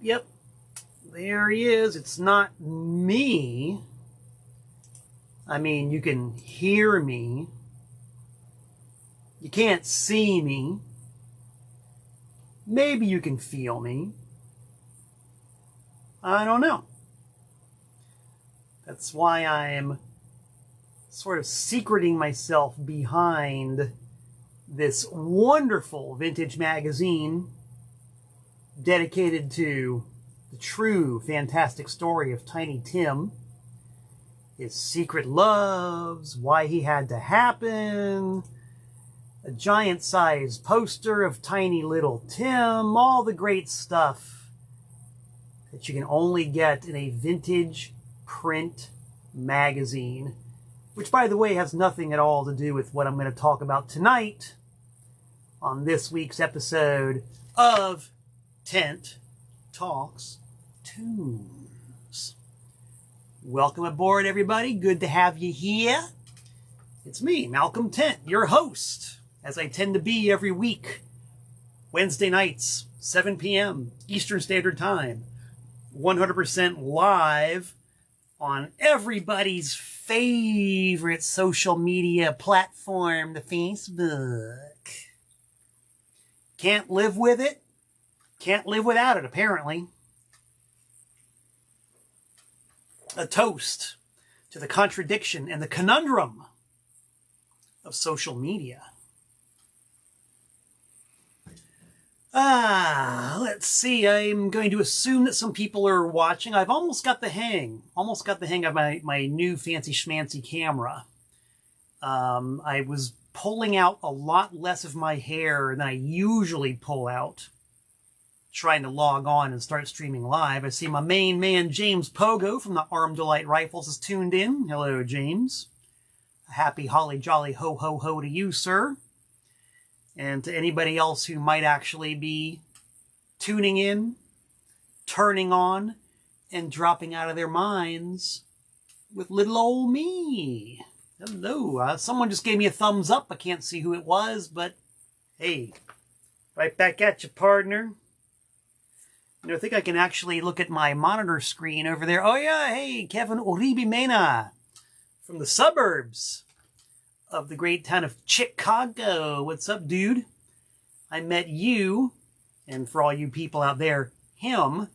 Yep. There he is. It's not me. I mean, you can hear me. You can't see me. Maybe you can feel me. I don't know. That's why I'm sort of secreting myself behind this wonderful vintage magazine dedicated to the true fantastic story of Tiny Tim, his secret loves, why he had to happen, a giant-sized poster of tiny little Tim, all the great stuff that you can only get in a vintage print magazine, which, by the way, has nothing at all to do with what I'm going to talk about tonight on this week's episode of Tent Talks Tunes. Welcome aboard, everybody. Good to have you here. It's me, Malcolm Tent, your host, as I tend to be every week. Wednesday nights, 7 p.m. Eastern Standard Time. 100% live on everybody's favorite social media platform, the Facebook. Can't live with it. Can't live without it, apparently. A toast to the contradiction and the conundrum of social media. Let's see. I'm going to assume that some people are watching. I've almost got the hang of my new fancy schmancy camera. I was pulling out a lot less of my hair than I usually pull out, trying to log on and start streaming live. I see my main man, James Pogo from the Arm Delight Rifles, is tuned in. Hello, James. Happy holly jolly ho ho ho to you, sir. And to anybody else who might actually be tuning in, turning on, and dropping out of their minds with little old me. Hello. Someone just gave me a thumbs up. I can't see who it was, but hey, right back at you, partner. You know, I think I can actually look at my monitor screen over there. Oh, yeah. Hey, Kevin Uribe Mena from the suburbs of the great town of Chicago. What's up, dude? I met you, and for all you people out there, him,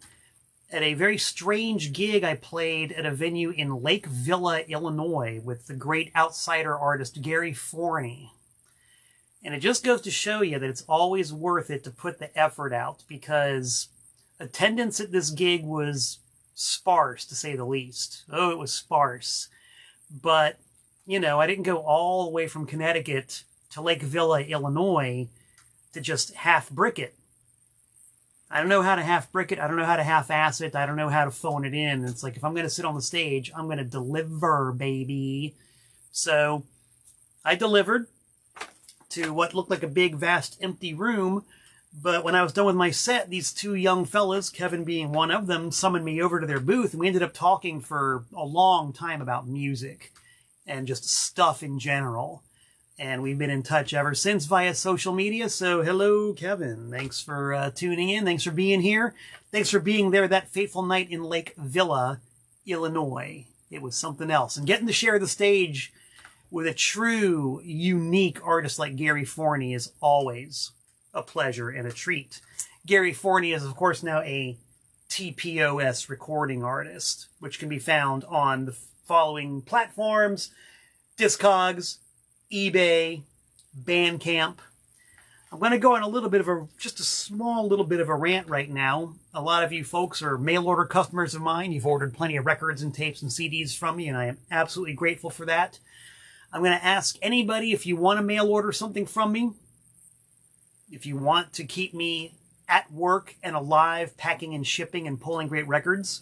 at a very strange gig I played at a venue in Lake Villa, Illinois, with the great outsider artist Gary Forney. And it just goes to show you that it's always worth it to put the effort out, because attendance at this gig was sparse, to say the least. Oh, it was sparse. But you know, I didn't go all the way from Connecticut to Lake Villa, Illinois, to just half-brick it. I don't know how to half-brick it. I don't know how to half-ass it. I don't know how to phone it in. It's like, if I'm going to sit on the stage, I'm going to deliver, baby. So I delivered to what looked like a big, vast, empty room. But when I was done with my set, these two young fellas, Kevin being one of them, summoned me over to their booth, and we ended up talking for a long time about music and just stuff in general. And we've been in touch ever since via social media. So hello, Kevin. Thanks for tuning in. Thanks for being here. Thanks for being there that fateful night in Lake Villa, Illinois. It was something else. And getting to share the stage with a true, unique artist like Gary Forney is always a pleasure and a treat. Gary Forney is, of course, now a TPOS recording artist, which can be found on the following platforms: Discogs, eBay, Bandcamp. I'm going to go on just a small little bit of a rant right now. A lot of you folks are mail order customers of mine. You've ordered plenty of records and tapes and CDs from me, and I am absolutely grateful for that. I'm going to ask anybody, if you want to mail order something from me, if you want to keep me at work and alive, packing and shipping and pulling great records,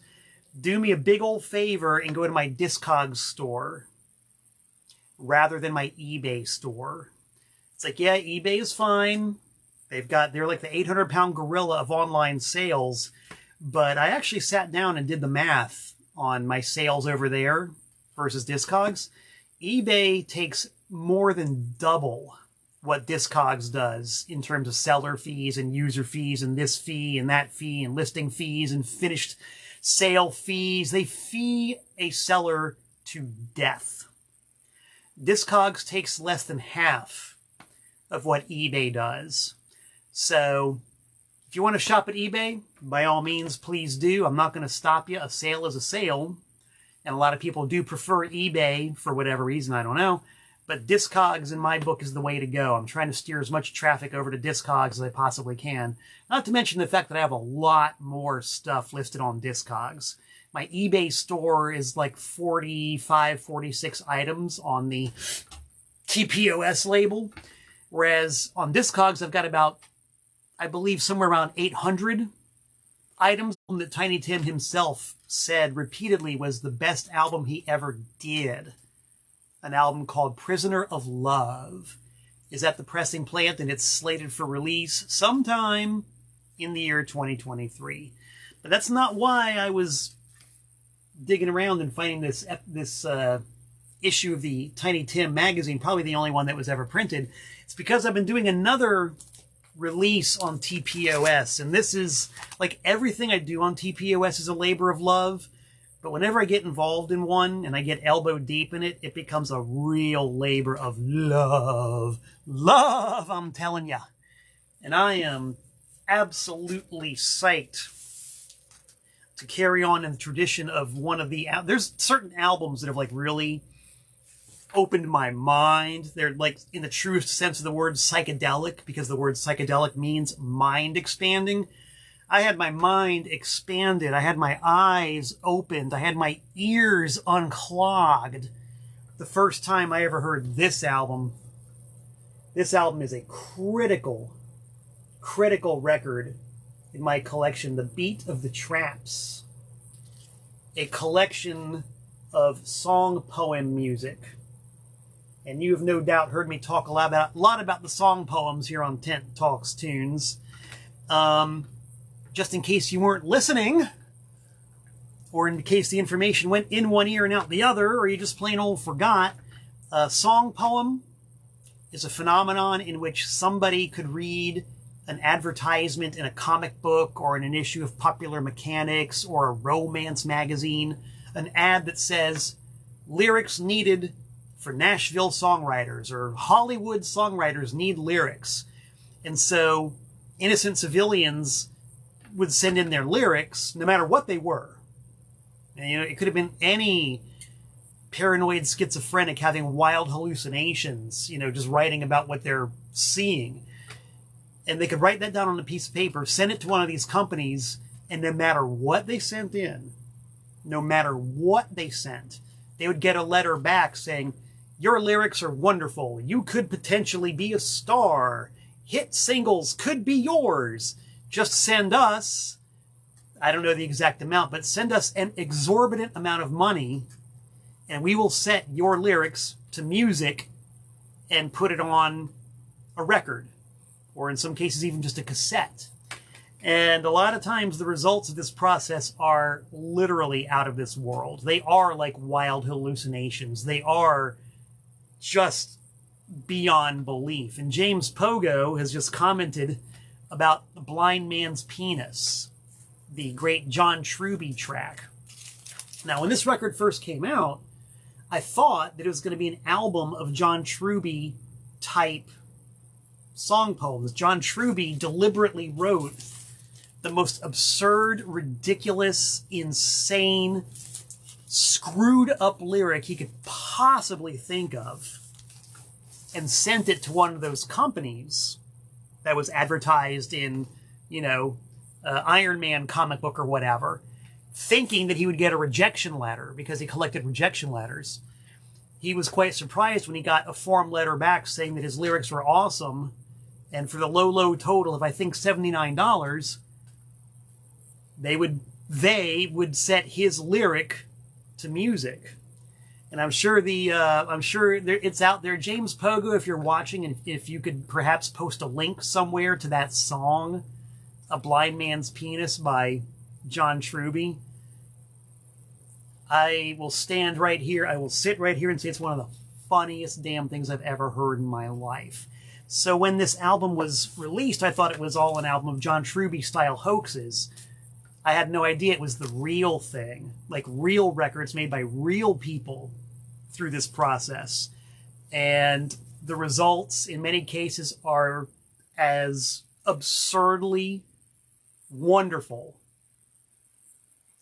do me a big old favor and go to my Discogs store rather than my eBay store. It's like, yeah, eBay is fine. They're like the 800-pound gorilla of online sales. But I actually sat down and did the math on my sales over there versus Discogs. eBay takes more than double what Discogs does in terms of seller fees and user fees and this fee and that fee and listing fees and finished sale fees. They fee a seller to death. Discogs takes less than half of what eBay does. So if you want to shop at eBay, by all means, please do. I'm not going to stop you. A sale is a sale. And a lot of people do prefer eBay for whatever reason, I don't know. But Discogs, in my book, is the way to go. I'm trying to steer as much traffic over to Discogs as I possibly can. Not to mention the fact that I have a lot more stuff listed on Discogs. My eBay store is like 45, 46 items on the TPOS label. Whereas on Discogs, I've got about, I believe, somewhere around 800 items that Tiny Tim himself said repeatedly was the best album he ever did. An album called Prisoner of Love is at the pressing plant, and it's slated for release sometime in the year 2023. But that's not why I was digging around and finding this issue of the Tiny Tim magazine, probably the only one that was ever printed. It's because I've been doing another release on TPOS, and this is, like everything I do on TPOS is a labor of love. But whenever I get involved in one and I get elbow deep in it, it becomes a real labor of love. Love, I'm telling you. And I am absolutely psyched to carry on in the tradition of one of the... There's certain albums that have like really opened my mind. They're like, in the truest sense of the word, psychedelic, because the word psychedelic means mind expanding. I had my mind expanded. I had my eyes opened. I had my ears unclogged the first time I ever heard this album. This album is a critical record in my collection. The Beat of the Traps. A collection of song poem music. And you have no doubt heard me talk a lot about the song poems here on Tent Talks Tunes. Just in case you weren't listening, or in case the information went in one ear and out the other, or you just plain old forgot, a song poem is a phenomenon in which somebody could read an advertisement in a comic book or in an issue of Popular Mechanics or a romance magazine, an ad that says, lyrics needed for Nashville songwriters, or Hollywood songwriters need lyrics. And so innocent civilians would send in their lyrics, no matter what they were. And, you know, it could have been any paranoid schizophrenic having wild hallucinations, you know, just writing about what they're seeing. And they could write that down on a piece of paper, send it to one of these companies, and no matter what they sent in, no matter what they sent, they would get a letter back saying, your lyrics are wonderful. You could potentially be a star. Hit singles could be yours. Just send us, I don't know the exact amount, but send us an exorbitant amount of money, and we will set your lyrics to music and put it on a record, or in some cases even just a cassette. And a lot of times the results of this process are literally out of this world. They are like wild hallucinations. They are just beyond belief. And James Pogo has just commented about The Blind Man's Penis, the great John Truby track. Now, when this record first came out, I thought that it was going to be an album of John Truby type song poems. John Truby deliberately wrote the most absurd, ridiculous, insane, screwed up lyric he could possibly think of and sent it to one of those companies that was advertised in, you know, Iron Man comic book or whatever, thinking that he would get a rejection letter because he collected rejection letters. He was quite surprised when he got a form letter back saying that his lyrics were awesome, and for the low total of, I think, $79, they would set his lyric to music. And I'm sure it's out there. James Pogo, if you're watching, and if you could perhaps post a link somewhere to that song, A Blind Man's Penis by John Truby, I will stand right here. I will sit right here and say it's one of the funniest damn things I've ever heard in my life. So when this album was released, I thought it was all an album of John Truby style hoaxes. I had no idea it was the real thing, like real records made by real people through this process. And the results in many cases are as absurdly wonderful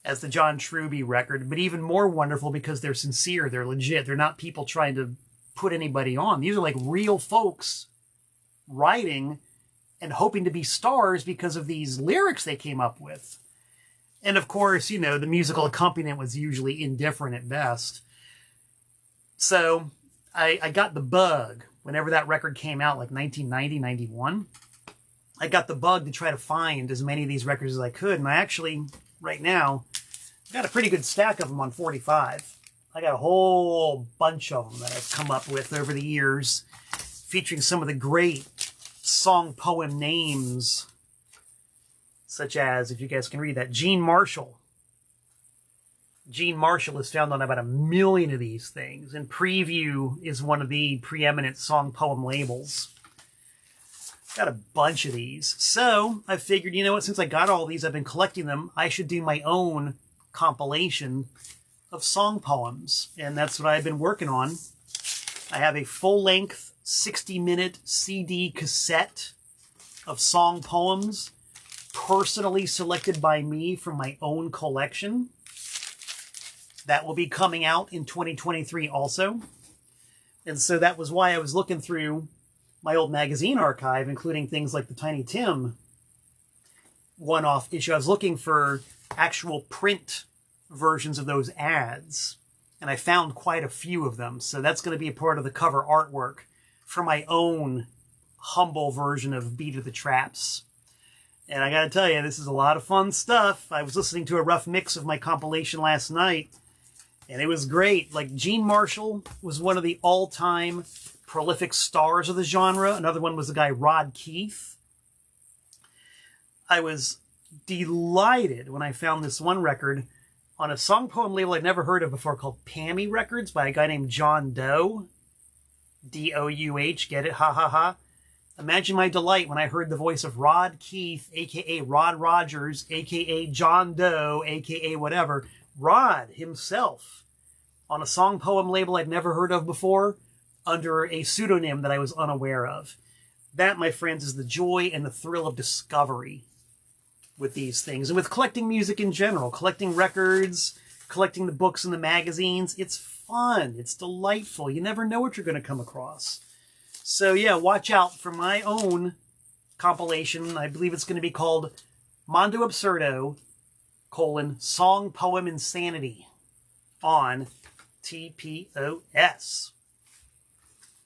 as the John Truby record, but even more wonderful because they're sincere, they're legit, they're not people trying to put anybody on. These are like real folks writing and hoping to be stars because of these lyrics they came up with. And of course, you know, the musical accompaniment was usually indifferent at best. So I got the bug whenever that record came out, like 1990, 91. I got the bug to try to find as many of these records as I could. And I actually, right now, got a pretty good stack of them on 45. I got a whole bunch of them that I've come up with over the years, featuring some of the great song poem names, such as, if you guys can read that, Gene Marshall. Gene Marshall is found on about 1 million of these things, and Preview is one of the preeminent song poem labels. Got a bunch of these. So I figured, you know what, since I got all these, I've been collecting them, I should do my own compilation of song poems. And that's what I've been working on. I have a full-length 60-minute CD cassette of song poems, personally selected by me from my own collection. That will be coming out in 2023 also. And so that was why I was looking through my old magazine archive, including things like the Tiny Tim one-off issue. I was looking for actual print versions of those ads, and I found quite a few of them. So that's going to be a part of the cover artwork for my own humble version of Beat of the Traps. And I got to tell you, this is a lot of fun stuff. I was listening to a rough mix of my compilation last night, and it was great. Like, Gene Marshall was one of the all-time prolific stars of the genre. Another one was the guy Rod Keith. I was delighted when I found this one record on a song poem label I'd never heard of before called Pammy Records by a guy named John Doe. D-O-U-H, get it? Ha ha ha. Imagine my delight when I heard the voice of Rod Keith, a.k.a. Rod Rogers, a.k.a. John Doe, a.k.a. whatever. Rod himself on a song poem label I'd never heard of before, under a pseudonym that I was unaware of. That, my friends, is the joy and the thrill of discovery with these things. And with collecting music in general, collecting records, collecting the books and the magazines. It's fun. It's delightful. You never know what you're going to come across. So yeah, watch out for my own compilation. I believe it's going to be called Mondo Absurdo, Song Poem Insanity on TPOS.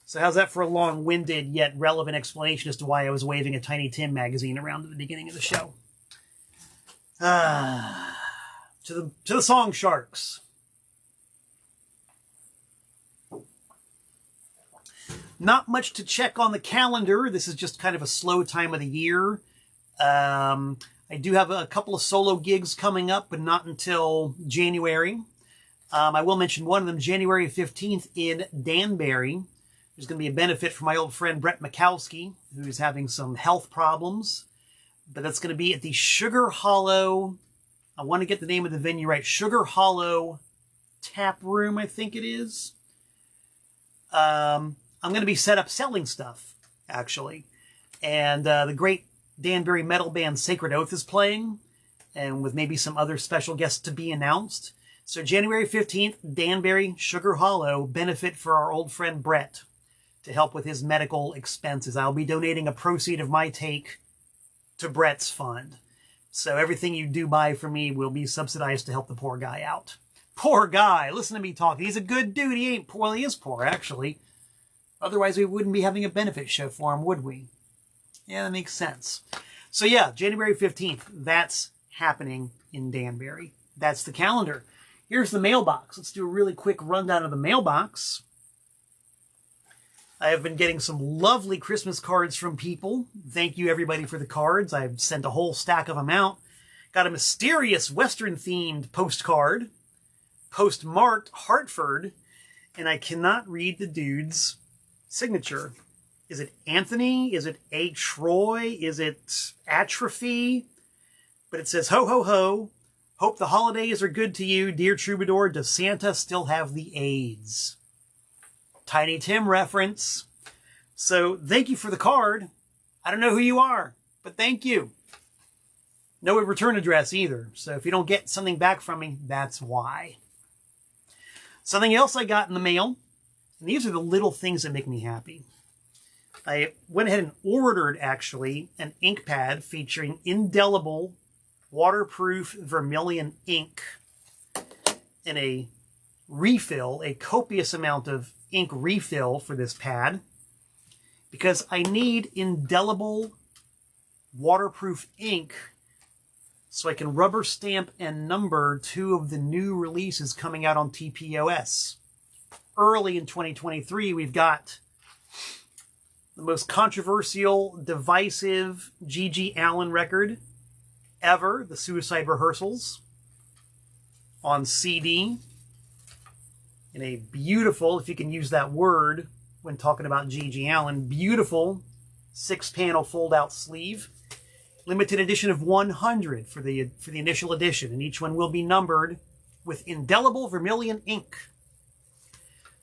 So how's that for a long-winded yet relevant explanation as to why I was waving a Tiny Tim magazine around at the beginning of the show? To the Song Sharks. Not much to check on the calendar. This is just kind of a slow time of the year. I do have a couple of solo gigs coming up, but not until January. I will mention one of them, January 15th in Danbury. There's going to be a benefit for my old friend Brett Mikowski, who's having some health problems. But that's going to be at the Sugar Hollow, I want to get the name of the venue right, Sugar Hollow Tap Room, I think it is. I'm going to be set up selling stuff, actually. And the great Danbury metal band Sacred Oath is playing, and with maybe some other special guests to be announced. So January 15th, Danbury, Sugar Hollow, benefit for our old friend Brett to help with his medical expenses. I'll be donating a proceed of my take to Brett's fund. So everything you do buy from me will be subsidized to help the poor guy out. Poor guy. Listen to me talk. He's a good dude. He ain't poor. Well, he is poor, actually. Otherwise, we wouldn't be having a benefit show for him, would we? Yeah, that makes sense. So yeah, January 15th, that's happening in Danbury. That's the calendar. Here's the mailbox. Let's do a really quick rundown of the mailbox. I have been getting some lovely Christmas cards from people. Thank you, everybody, for the cards. I've sent a whole stack of them out. Got a mysterious Western-themed postcard, postmarked Hartford, and I cannot read the dude's signature. Is it Anthony? Is it A. Troy? Is it Atrophy? But it says, ho, ho, ho. Hope the holidays are good to you, dear troubadour. Does Santa still have the AIDS? Tiny Tim reference. So thank you for the card. I don't know who you are, but thank you. No return address either. So if you don't get something back from me, that's why. Something else I got in the mail, and these are the little things that make me happy. I went ahead and ordered, actually, an ink pad featuring indelible, waterproof vermilion ink and a refill, a copious amount of ink refill for this pad, because I need indelible, waterproof ink so I can rubber stamp and number 2 of the new releases coming out on TPOS. Early in 2023, we've got the most controversial, divisive G.G. Allin record ever, the Suicide Rehearsals, on CD, in a beautiful, if you can use that word when talking about G.G. Allin, beautiful 6-panel fold-out sleeve. Limited edition of 100 for the initial edition, and each one will be numbered with indelible vermilion ink.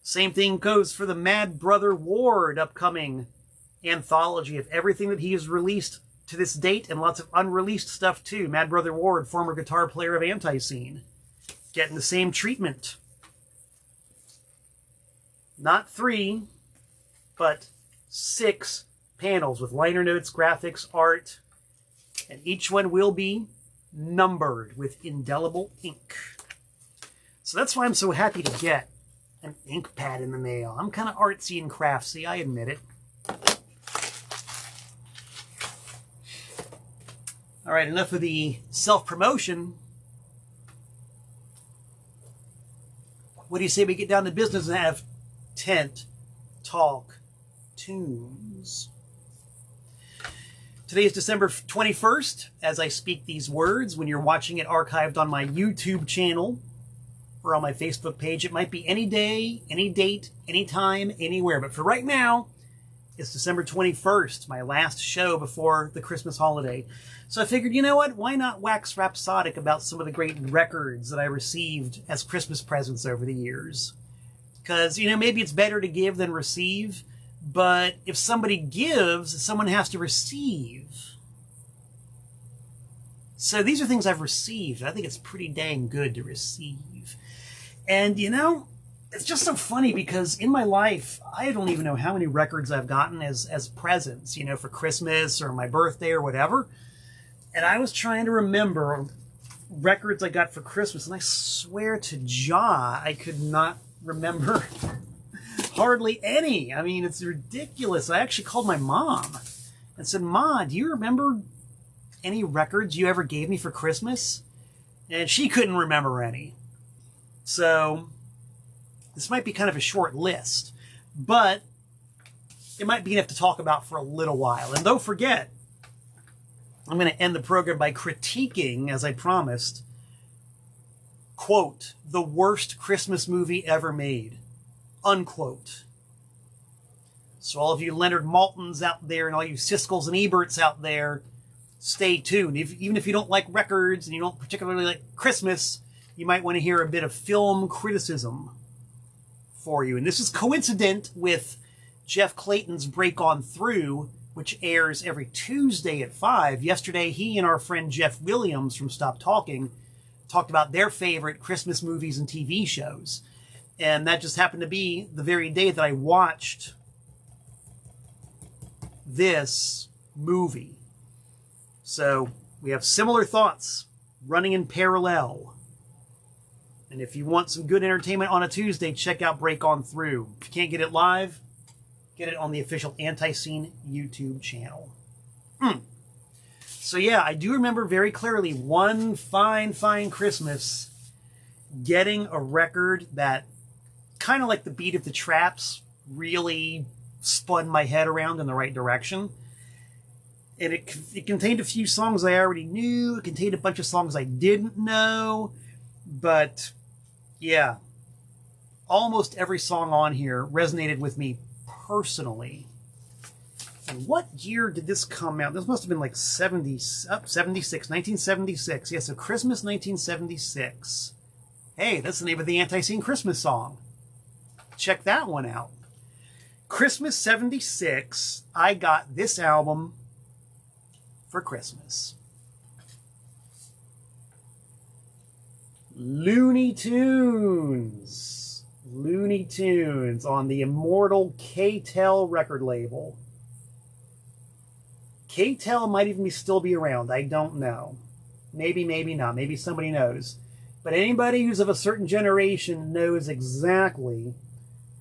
Same thing goes for the Mad Brother Ward upcoming anthology of everything that he has released to this date, and lots of unreleased stuff too. Mad Brother Ward, former guitar player of Antiseen, getting the same treatment. Not 3, but 6 panels with liner notes, graphics, art, and each one will be numbered with indelible ink. So that's why I'm so happy to get an ink pad in the mail. I'm kind of artsy and craftsy, I admit it. All right, enough of the self-promotion. What do you say we get down to business and have Tent Talk Tunes? Today is December 21st, as I speak these words. When you're watching it archived on my YouTube channel or on my Facebook page, it might be any day, any date, any time, anywhere. But for right now, it's December 21st, my last show before the Christmas holiday. So I figured, you know what? Why not wax rhapsodic about some of the great records that I received as Christmas presents over the years? Because, you know, maybe it's better to give than receive. But if somebody gives, someone has to receive. So these are things I've received. I think it's pretty dang good to receive. And, you know, it's just so funny because in my life, I don't even know how many records I've gotten as presents, you know, for Christmas or my birthday or whatever. And I was trying to remember records I got for Christmas, and I swear to Jah, I could not remember hardly any. I mean, it's ridiculous. I actually called my mom and said, Ma, do you remember any records you ever gave me for Christmas? And she couldn't remember any. So this might be kind of a short list, but it might be enough to talk about for a little while. And don't forget, I'm going to end the program by critiquing, as I promised, quote, the worst Christmas movie ever made. Unquote. So all of you Leonard Maltins out there and all you Siskells and Eberts out there, stay tuned. Even if you don't like records and you don't particularly like Christmas, you might want to hear a bit of film criticism for you. And this is coincident with Jeff Clayton's Break On Through, which airs every Tuesday at 5. Yesterday, he and our friend Jeff Williams from Stop Talking talked about their favorite Christmas movies and TV shows. And that just happened to be the very day that I watched this movie. So we have similar thoughts running in parallel. And if you want some good entertainment on a Tuesday, check out Break On Through. If you can't get it live, get it on the official Antiseen YouTube channel. So yeah, I do remember very clearly one fine Christmas getting a record that kind of like the beat of the Traps really spun my head around in the right direction. And it contained a few songs I already knew. It contained a bunch of songs I didn't know. But yeah, almost every song on here resonated with me personally. And what year did this come out? This must have been like 76, 1976. Yes, so Christmas 1976. Hey, that's the name of the Antiseen Christmas song. Check that one out. Christmas 76, I got this album for Christmas. Looney Tunes. Looney Tunes on the immortal K-Tel record label. K-Tel might even still be around. I don't know. Maybe, maybe not. Maybe somebody knows. But anybody who's of a certain generation knows exactly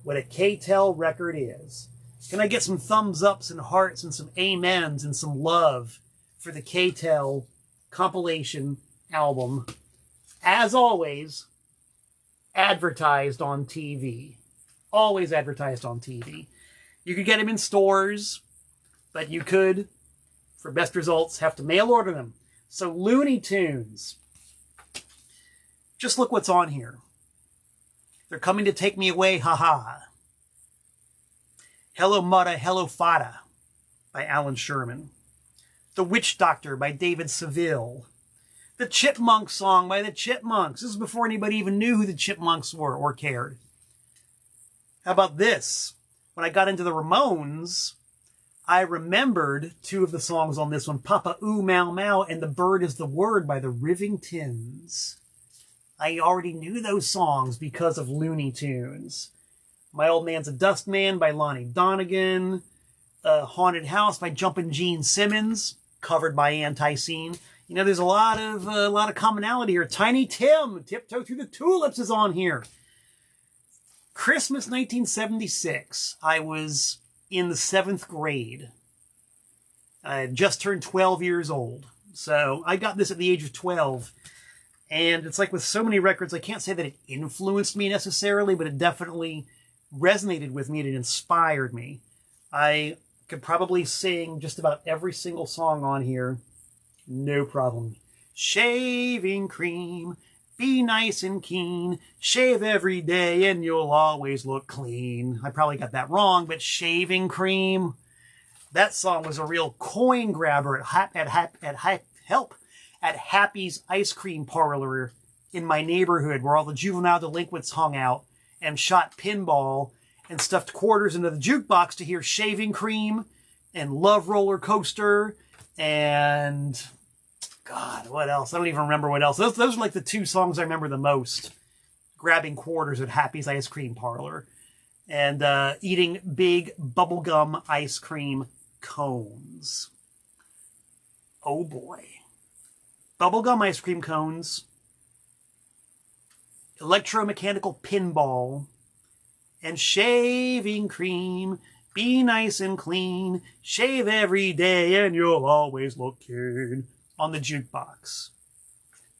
what a K-Tel record is. Can I get some thumbs ups and hearts and some amens and some love for the K-Tel compilation album? As always, advertised on TV. Always advertised on TV. You could get them in stores, but you could, for best results, have to mail order them. So Looney Tunes. Just look what's on here. They're coming to take me away, haha. Hello Mutta, Hello Fada by Alan Sherman. The Witch Doctor by David Seville. The Chipmunk Song by the Chipmunks. This is before anybody even knew who the Chipmunks were or cared. How about this? When I got into the Ramones, I remembered two of the songs on this one. Papa Ooh Mau Mau and The Bird is the Word by the Rivingtons. I already knew those songs because of Looney Tunes. My Old Man's a Dustman by Lonnie Donegan. Haunted House by Jumpin' Gene Simmons, covered by Antiseen. You know, there's a lot of commonality here. Tiny Tim, Tiptoe Through the Tulips is on here. Christmas 1976. I was in the 7th grade. I had just turned 12 years old. So I got this at the age of 12. And it's like with so many records, I can't say that it influenced me necessarily, but it definitely resonated with me and it inspired me. I could probably sing just about every single song on here. No problem. Shaving cream, be nice and keen. Shave every day and you'll always look clean. I probably got that wrong, but shaving cream. That song was a real coin grabber at Happy's ice cream parlor in my neighborhood, where all the juvenile delinquents hung out and shot pinball and stuffed quarters into the jukebox to hear Shaving Cream and Love Roller Coaster and God, what else? I don't even remember what else. Those are like the two songs I remember the most. Grabbing quarters at Happy's ice cream parlor and eating big bubblegum ice cream cones. Oh boy. Bubblegum ice cream cones, electromechanical pinball, and shaving cream. Be nice and clean. Shave every day and you'll always look keen. On the jukebox.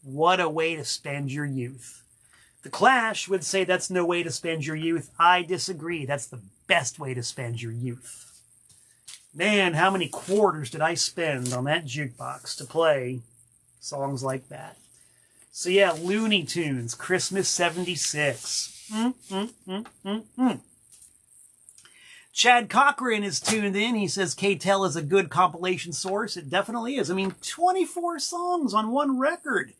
What a way to spend your youth. The Clash would say that's no way to spend your youth. I disagree. That's the best way to spend your youth. Man, how many quarters did I spend on that jukebox to play songs like that? So yeah, Looney Tunes, Christmas 76. Chad Cochran is tuned in. He says K-Tel is a good compilation source. It definitely is. I mean, 24 songs on one record.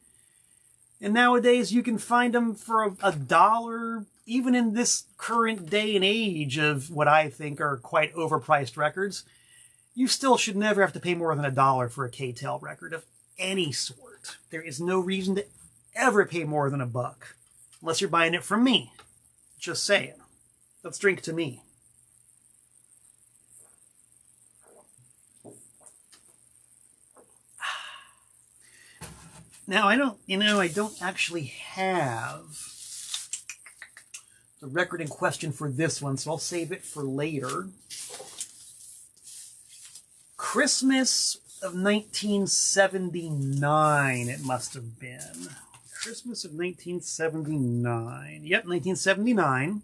And nowadays you can find them for $1, even in this current day and age of what I think are quite overpriced records. You still should never have to pay more than $1 for a K-Tel record of any sort. There is no reason to ever pay more than $1. Unless you're buying it from me. Just saying. Let's drink to me. Now, I don't actually have the record in question for this one, so I'll save it for later. Christmas of 1979, it must have been. Christmas of 1979. Yep, 1979.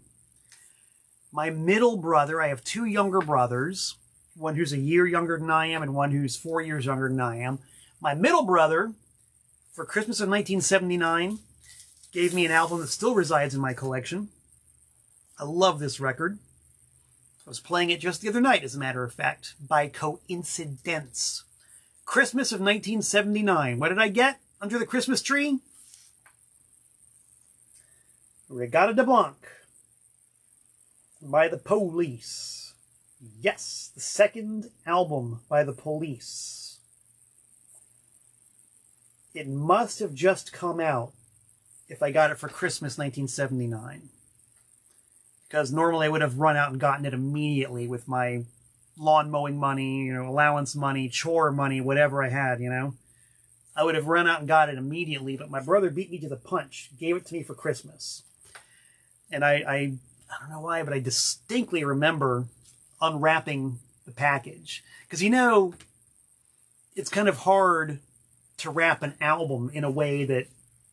My middle brother, I have two younger brothers, one who's a year younger than I am and one who's 4 years younger than I am. My middle brother, for Christmas of 1979, gave me an album that still resides in my collection. I love this record. I was playing it just the other night, as a matter of fact, by coincidence. Christmas of 1979. What did I get under the Christmas tree? Regatta de Blanc by the Police. Yes, the second album by the Police. It must have just come out if I got it for Christmas 1979. Because normally I would have run out and gotten it immediately with my lawn mowing money, allowance money, chore money, whatever I had, I would have run out and got it immediately, but my brother beat me to the punch, gave it to me for Christmas. And I don't know why, but I distinctly remember unwrapping the package. Because, it's kind of hard to wrap an album in a way that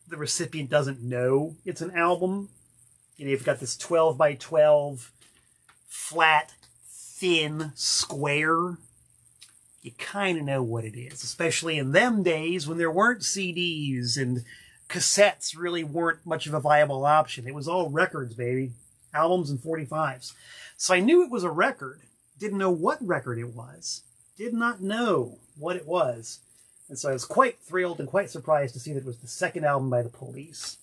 the recipient doesn't know it's an album. You've got this 12 by 12 flat, thin square. You kind of know what it is, especially in them days when there weren't CDs and cassettes really weren't much of a viable option. It was all records, baby. Albums and 45s. So I knew it was a record. Didn't know what record it was. Did not know what it was. And so I was quite thrilled and quite surprised to see that it was the second album by the Police.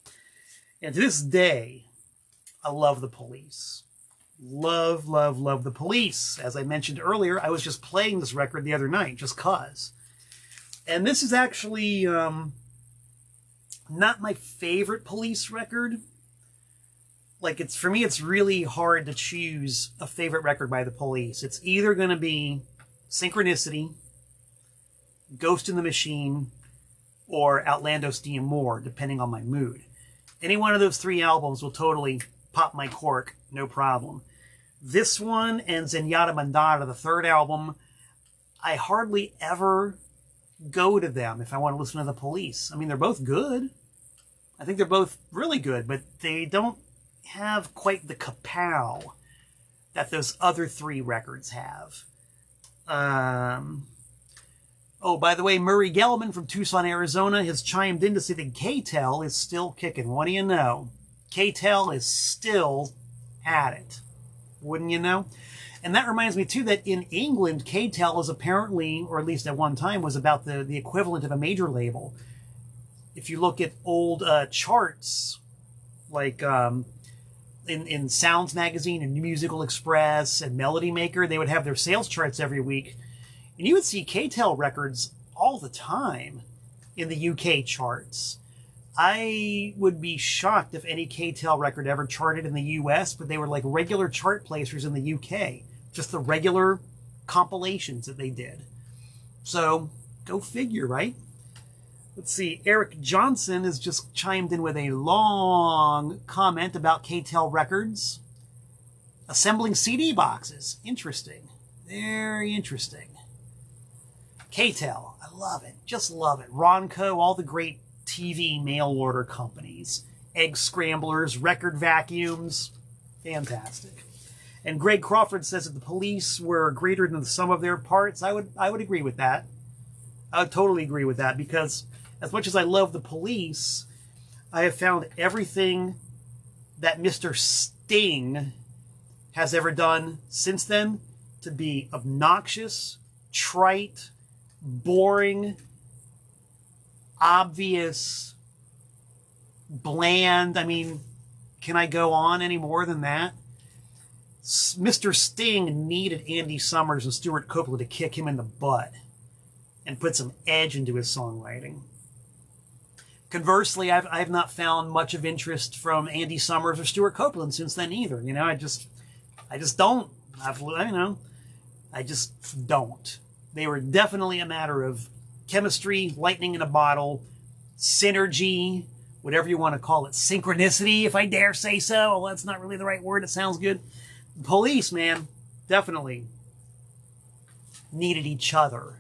And to this day, I love the Police. Love, love, love the Police. As I mentioned earlier, I was just playing this record the other night, just cause. And this is actually not my favorite Police record. For me, it's really hard to choose a favorite record by the Police. It's either going to be Synchronicity, Ghost in the Machine, or Outlandos D and More, depending on my mood. Any one of those three albums will totally pop my cork, no problem. This one and Zenyatta Mandata, the third album, I hardly ever go to them if I want to listen to the Police. I mean, they're both good. I think they're both really good, but they don't have quite the kapow that those other three records have. Oh, by the way, Murray Gelman from Tucson, Arizona has chimed in to say that K-Tel is still kicking. What do you know? K-Tel is still at it. Wouldn't you know? And that reminds me, too, that in England, K-Tel is apparently, or at least at one time, was about the equivalent of a major label. If you look at old charts, like in Sounds Magazine and New Musical Express and Melody Maker, they would have their sales charts every week. And you would see K-Tel records all the time in the UK charts. I would be shocked if any K-Tel record ever charted in the US, but they were like regular chart placers in the UK. Just the regular compilations that they did. So, go figure, right? Let's see, Eric Johnson has just chimed in with a long comment about K-Tel records. Assembling CD boxes. Interesting. Very interesting. K-Tel, I love it. Just love it. Ronco, all the great TV mail order companies. Egg scramblers, record vacuums. Fantastic. And Greg Crawford says that the Police were greater than the sum of their parts. I would agree with that. I would totally agree with that, because as much as I love the Police, I have found everything that Mr. Sting has ever done since then to be obnoxious, trite, boring, obvious, bland. I mean, can I go on any more than that? Mr. Sting needed Andy Summers and Stuart Copeland to kick him in the butt and put some edge into his songwriting. Conversely, I've not found much of interest from Andy Summers or Stuart Copeland since then either. I just don't. I just don't. They were definitely a matter of chemistry, lightning in a bottle, synergy, whatever you want to call it, synchronicity, if I dare say so. Well, that's not really the right word. It sounds good. Police, man, definitely needed each other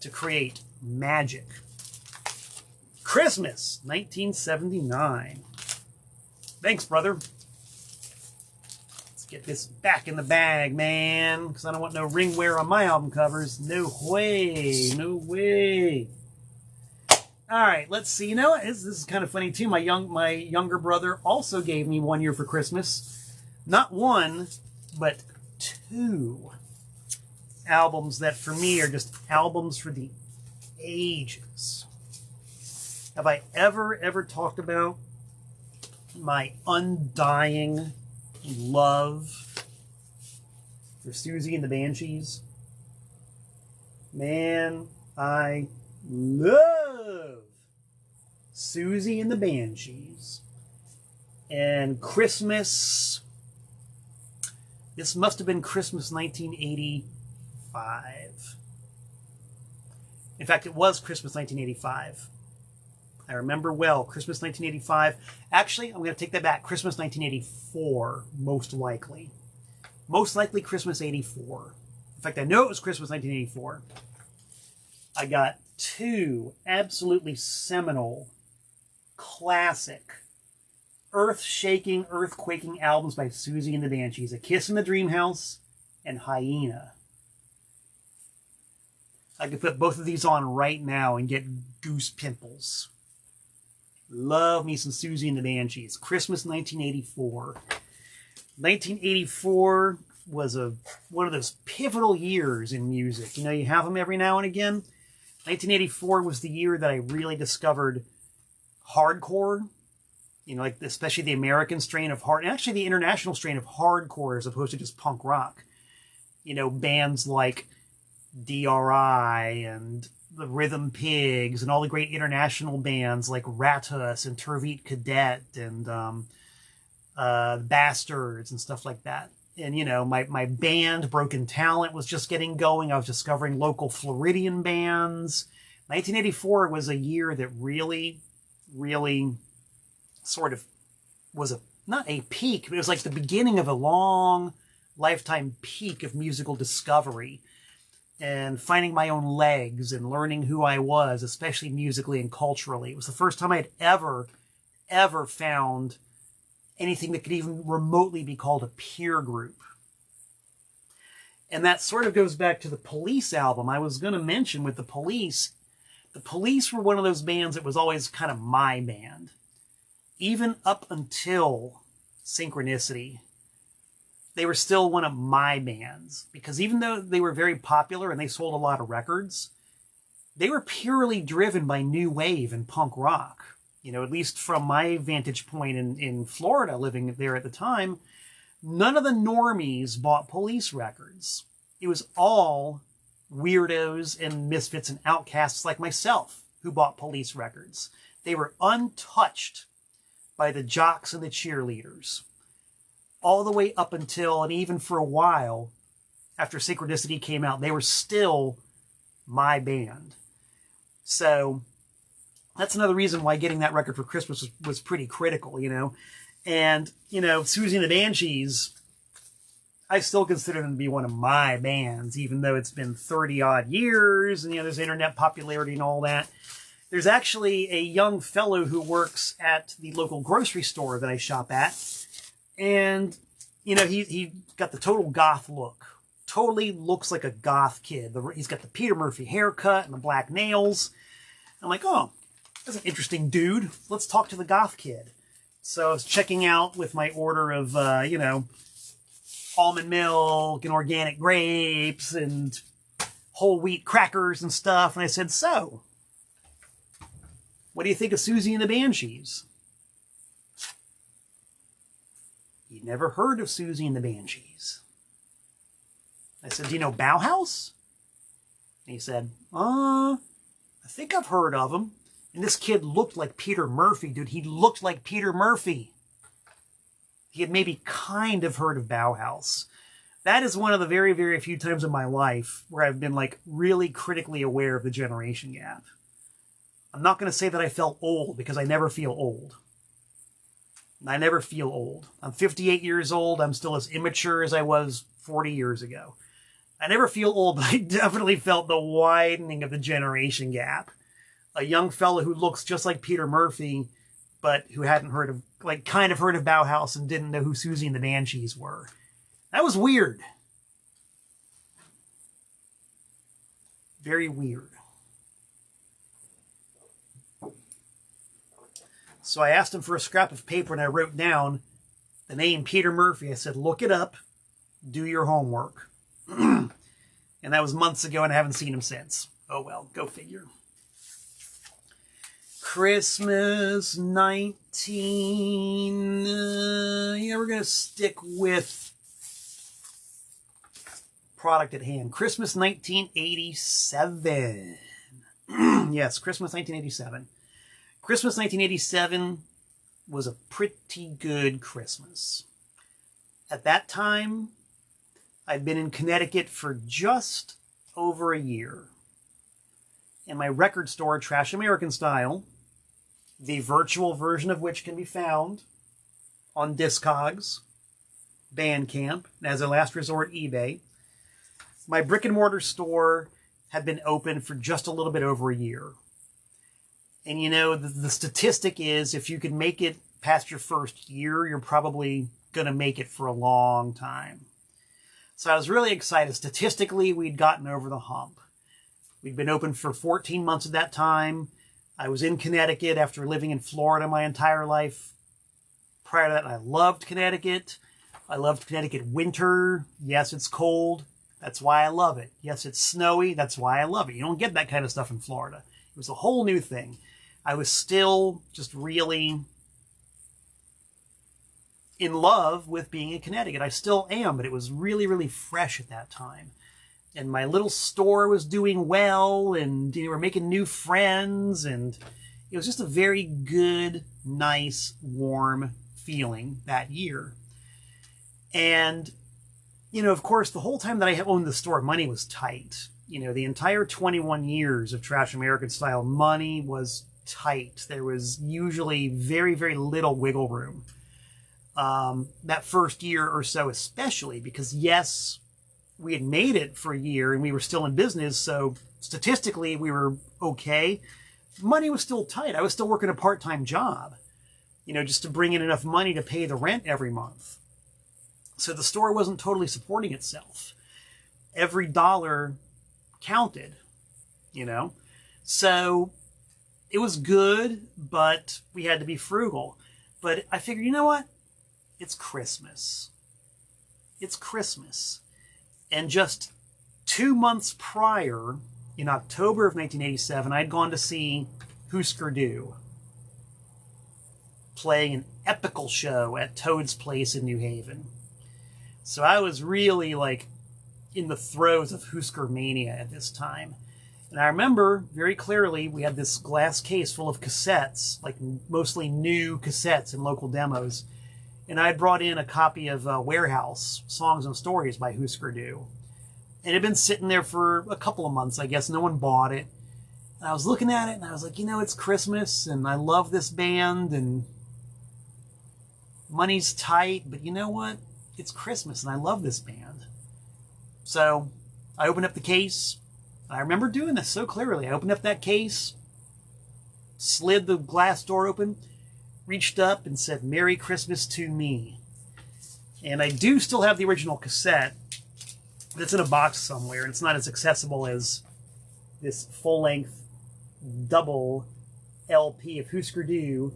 to create magic. Christmas, 1979. Thanks, brother. Let's get this back in the bag, man, because I don't want no ring wear on my album covers. No way. No way. All right, let's see. You know what? This is kind of funny, too. My younger brother also gave me 1 year for Christmas. Not one, but two albums that for me are just albums for the ages. Have I ever talked about my undying love for Siouxsie and the Banshees? Man, I love Siouxsie and the Banshees. And Christmas, this must have been Christmas 1985. In fact, it was Christmas 1985. I remember well, Christmas 1985. Actually, I'm going to take that back. Christmas 1984, most likely. Most likely Christmas 84. In fact, I know it was Christmas 1984. I got two absolutely seminal, classic, earth-shaking, earth-quaking albums by Siouxsie and the Banshees. A Kiss in the Dream House and Hyena. I could put both of these on right now and get goose pimples. Love me some Siouxsie and the Banshees. Christmas 1984. 1984 was one of those pivotal years in music. You know, you have them every now and again. 1984 was the year that I really discovered hardcore. You know, like especially the American strain of hard, and actually the international strain of hardcore as opposed to just punk rock. You know, bands like DRI and the Rhythm Pigs and all the great international bands like Ratus and Turvit Cadet and Bastards and stuff like that. And, you know, my band, Broken Talent, was just getting going. I was discovering local Floridian bands. 1984 was a year that really, really sort of was not a peak, but it was like the beginning of a long lifetime peak of musical discovery and finding my own legs and learning who I was, especially musically and culturally. It was the first time I had ever found anything that could even remotely be called a peer group. And that sort of goes back to the Police album. I was going to mention with the Police were one of those bands that was always kind of my band. Even up until Synchronicity, they were still one of my bands. Because even though they were very popular and they sold a lot of records, they were purely driven by new wave and punk rock. You know, at least from my vantage point in Florida, living there at the time, none of the normies bought Police records. It was all weirdos and misfits and outcasts like myself who bought Police records. They were untouched by the jocks and the cheerleaders. All the way up until, and even for a while, after Synchronicity came out, they were still my band. So that's another reason why getting that record for Christmas was pretty critical, you know. And, you know, Siouxsie and the Banshees, I still consider them to be one of my bands, even though it's been 30-odd years, and, you know, there's internet popularity and all that. There's actually a young fellow who works at the local grocery store that I shop at, and, you know, he got the total goth look. Totally looks like a goth kid. He's got the Peter Murphy haircut and the black nails. I'm like, oh, that's an interesting dude. Let's talk to the goth kid. So I was checking out with my order of, you know, almond milk and organic grapes and whole wheat crackers and stuff. And I said, so, what do you think of Siouxsie and the Banshees? He'd never heard of Siouxsie and the Banshees. I said, do you know Bauhaus? And he said, I think I've heard of them. And this kid looked like Peter Murphy, dude. He looked like Peter Murphy. He had maybe kind of heard of Bauhaus. That is one of the very, very few times in my life where I've been, like, really critically aware of the generation gap. I'm not going to say that I felt old, because I never feel old. I never feel old. I'm 58 years old. I'm still as immature as I was 40 years ago. I never feel old, but I definitely felt the widening of the generation gap. A young fellow who looks just like Peter Murphy, but who hadn't heard of, like, kind of heard of Bauhaus and didn't know who Siouxsie and the Banshees were. That was weird. Very weird. So I asked him for a scrap of paper and I wrote down the name Peter Murphy. I said, look it up. Do your homework. And that was months ago, and I haven't seen him since. Oh well, go figure. Christmas 19... yeah, we're going to stick with product at hand. Christmas 1987. Yes, Christmas 1987. Christmas 1987 was a pretty good Christmas. At that time, I'd been in Connecticut for just over a year. And my record store, Trash American Style, the virtual version of which can be found on Discogs, Bandcamp, and as a last resort, eBay. My brick and mortar store had been open for just a little bit over a year. And you know, the statistic is if you can make it past your first year, you're probably going to make it for a long time. So I was really excited. Statistically, we'd gotten over the hump. We'd been open for 14 months at that time. I was in Connecticut after living in Florida my entire life. Prior to that, I loved Connecticut. I loved Connecticut winter. Yes, it's cold. That's why I love it. Yes, it's snowy. That's why I love it. You don't get that kind of stuff in Florida. It was a whole new thing. I was still just really in love with being in Connecticut. I still am, but it was really, really fresh at that time. And my little store was doing well, and we were making new friends, and it was just a very good, nice, warm feeling that year. And, you know, of course, the whole time that I owned the store, money was tight. You know, the entire 21 years of Trash American Style, money was tight. There was usually very, very little wiggle room. That first year or so especially, because yes, we had made it for a year and we were still in business, so statistically we were okay. Money was still tight. I was still working a part-time job, you know, just to bring in enough money to pay the rent every month. So the store wasn't totally supporting itself. Every dollar counted, you know. So it was good, but we had to be frugal. But I figured, you know what? It's Christmas. It's Christmas. And just 2 months prior, in October of 1987, I'd gone to see Husker Du playing an epical show at Toad's Place in New Haven. So I was really like in the throes of Husker mania at this time. And I remember very clearly we had this glass case full of cassettes, like mostly new cassettes and local demos. And I brought in a copy of Warehouse, Songs and Stories by Husker Du. It had been sitting there for a couple of months, I guess. No one bought it. And I was looking at it, and I was like, you know, it's Christmas, and I love this band, and money's tight, but you know what? It's Christmas, and I love this band. So I opened up the case. I remember doing this so clearly. I opened up that case, slid the glass door open, reached up and said, "Merry Christmas to me." And I do still have the original cassette, but it's in a box somewhere, and it's not as accessible as this full-length double LP of Husker Du,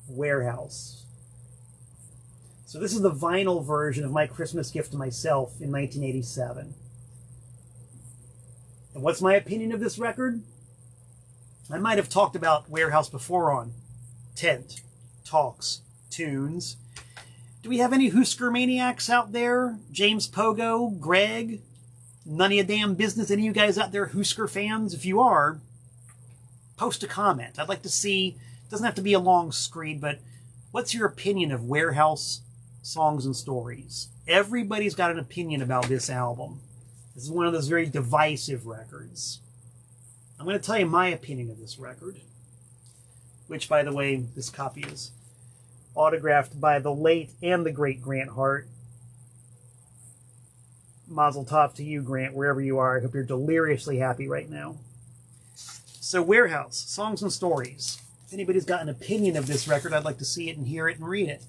Warehouse. So this is the vinyl version of my Christmas gift to myself in 1987. And what's my opinion of this record? I might have talked about Warehouse before on Tent Talks Tunes. Do we have any Husker maniacs out there? James Pogo, Greg, none of your damn business. Any of you guys out there Husker fans? If you are, post a comment. I'd like to see, it doesn't have to be a long screed, but what's your opinion of Warehouse Songs and Stories? Everybody's got an opinion about this album. This is one of those very divisive records. I'm going to tell you my opinion of this record, which, by the way, this copy is autographed by the late and the great Grant Hart. Mazel tov to you, Grant, wherever you are. I hope you're deliriously happy right now. So, Warehouse, Songs and Stories. If anybody's got an opinion of this record, I'd like to see it and hear it and read it.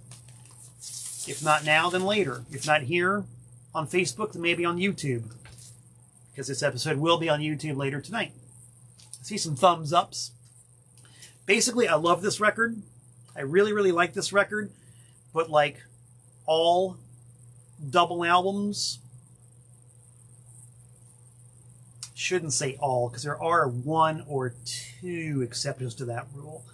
If not now, then later. If not here, on Facebook, then maybe on YouTube. Because this episode will be on YouTube later tonight. I see some thumbs ups. Basically, I love this record. I really, really like this record. But like all double albums, shouldn't say all, because there are 1 or 2 exceptions to that rule.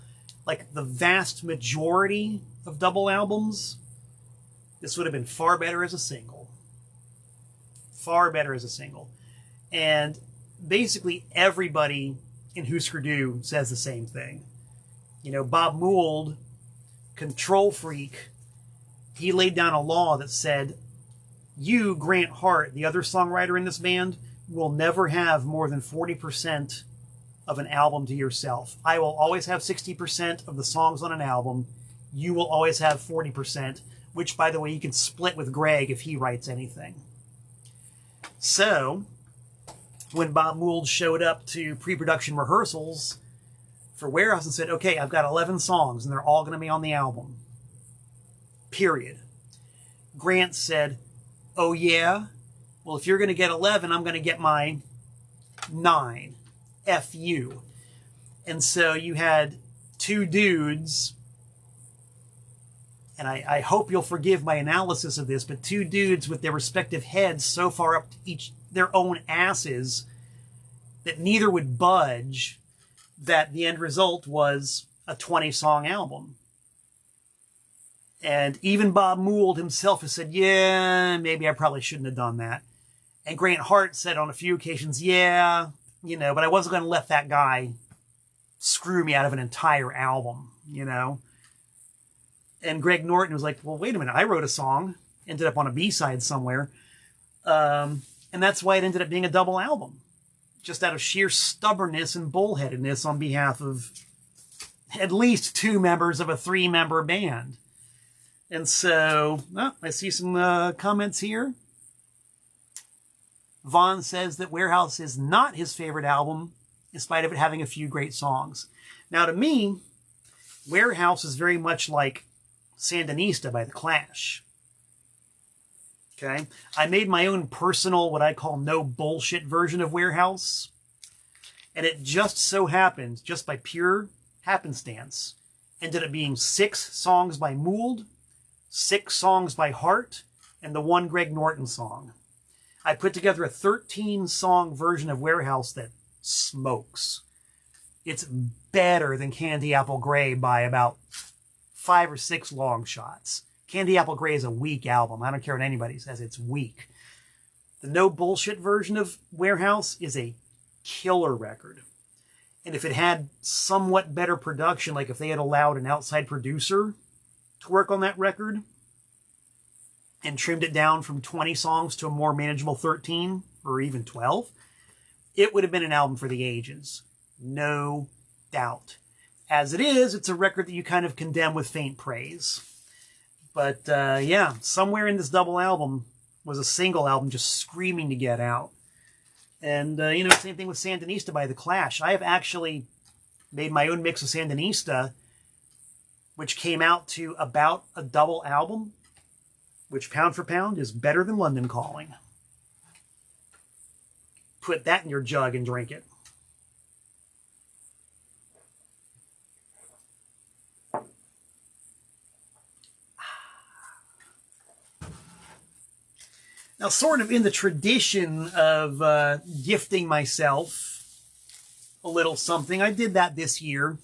Like the vast majority of double albums, this would have been far better as a single. Far better as a single. And basically everybody in Husker Du says the same thing. You know, Bob Mould, control freak, he laid down a law that said, you, Grant Hart, the other songwriter in this band, will never have more than 40% of an album to yourself. I will always have 60% of the songs on an album. You will always have 40%, which, by the way, you can split with Greg if he writes anything. So, when Bob Mould showed up to pre-production rehearsals for Warehouse and said, okay, I've got 11 songs and they're all going to be on the album. Period. Grant said, oh yeah? Well, if you're going to get 11, I'm going to get my 9. F you. And so you had 2 dudes, and I hope you'll forgive my analysis of this, but 2 dudes with their respective heads so far up to each their own asses that neither would budge, that the end result was a 20-song album. And even Bob Mould himself has said, yeah, maybe I probably shouldn't have done that. And Grant Hart said on a few occasions, yeah, you know, but I wasn't going to let that guy screw me out of an entire album, you know. And Greg Norton was like, well, wait a minute, I wrote a song, ended up on a B-side somewhere. And that's why it ended up being a double album. Just out of sheer stubbornness and bullheadedness on behalf of at least 2 members of a 3-member band. And so, I see some comments here. Vaughn says that Warehouse is not his favorite album, in spite of it having a few great songs. Now, to me, Warehouse is very much like Sandinista by The Clash. Okay? I made my own personal, what I call no bullshit version of Warehouse. And it just so happened, just by pure happenstance, ended up being 6 songs by Mould, 6 songs by Hart, and the 1 Greg Norton song. I put together a 13-song version of Warehouse that smokes. It's better than Candy Apple Grey by about 5 or 6 long shots. Candy Apple Grey is a weak album. I don't care what anybody says. It's weak. The no bullshit version of Warehouse is a killer record. And if it had somewhat better production, like if they had allowed an outside producer to work on that record and trimmed it down from 20 songs to a more manageable 13 or even 12, it would have been an album for the ages. No doubt. As it is, it's a record that you kind of condemn with faint praise. But yeah, somewhere in this double album was a single album just screaming to get out. And, you know, same thing with Sandinista by The Clash. I have actually made my own mix of Sandinista, which came out to about a double album, which pound for pound is better than London Calling. Put that in your jug and drink it. Now, sort of in the tradition of gifting myself a little something, I did that this year.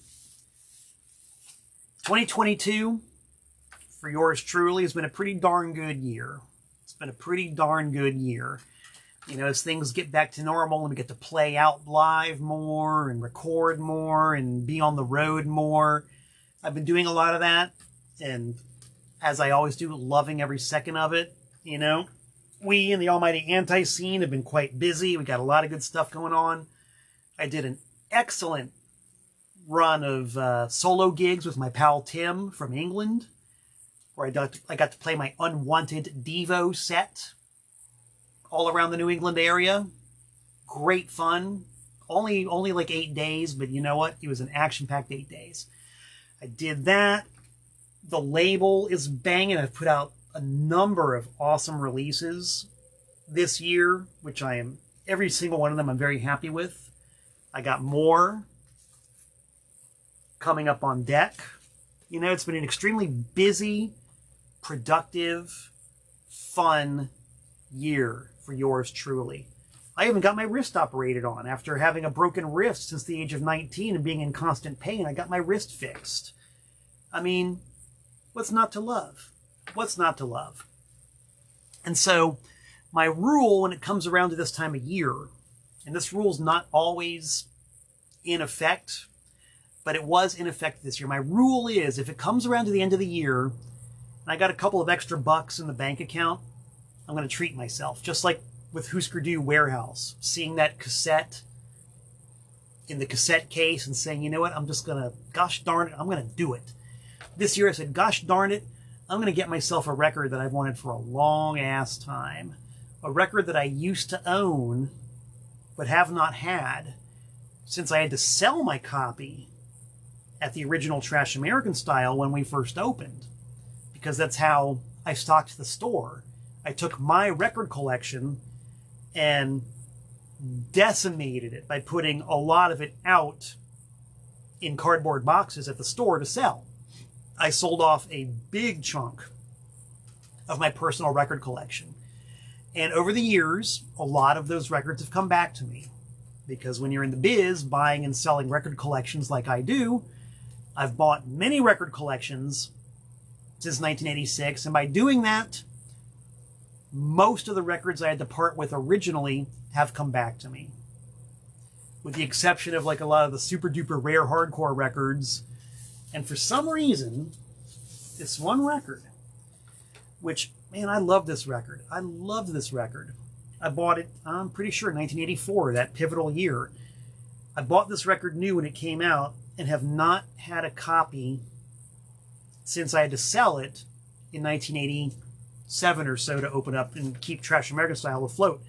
2022, for yours truly, has been a pretty darn good year. It's been a pretty darn good year. You know, as things get back to normal and we get to play out live more and record more and be on the road more, I've been doing a lot of that. And as I always do, loving every second of it, you know. We in the almighty Antiseen have been quite busy. We got a lot of good stuff going on. I did an excellent run of solo gigs with my pal Tim from England, where I got to play my Unwanted Devo set all around the New England area. Great fun. Only like 8 days, but you know what? It was an action-packed 8 days. I did that. The label is banging. I've put out a number of awesome releases this year, which I am, every single one of them I'm very happy with. I got more coming up on deck. You know, it's been an extremely busy, productive, fun year for yours truly. I even got my wrist operated on after having a broken wrist since the age of 19 and being in constant pain. I got my wrist fixed. I mean, what's not to love? What's not to love? And so my rule when it comes around to this time of year, and this rule's not always in effect, but it was in effect this year. My rule is if it comes around to the end of the year and I got a couple of extra bucks in the bank account, I'm going to treat myself. Just like with Husker Du Warehouse, seeing that cassette in the cassette case and saying, you know what, I'm just going to, gosh darn it, I'm going to do it. This year I said, gosh darn it, I'm going to get myself a record that I've wanted for a long ass time. A record that I used to own but have not had since I had to sell my copy at the original Trash American Style when we first opened. Because that's how I stocked the store. I took my record collection and decimated it by putting a lot of it out in cardboard boxes at the store to sell. I sold off a big chunk of my personal record collection. And over the years, a lot of those records have come back to me. Because when you're in the biz, buying and selling record collections like I do, I've bought many record collections since 1986. And by doing that, most of the records I had to part with originally have come back to me. With the exception of like a lot of the super duper rare hardcore records. And for some reason, this one record, which, man, I love this record. I loved this record. I bought it, I'm pretty sure, 1984, that pivotal year. I bought this record new when it came out and have not had a copy since I had to sell it in 1987 or so to open up and keep Trash American Style afloat.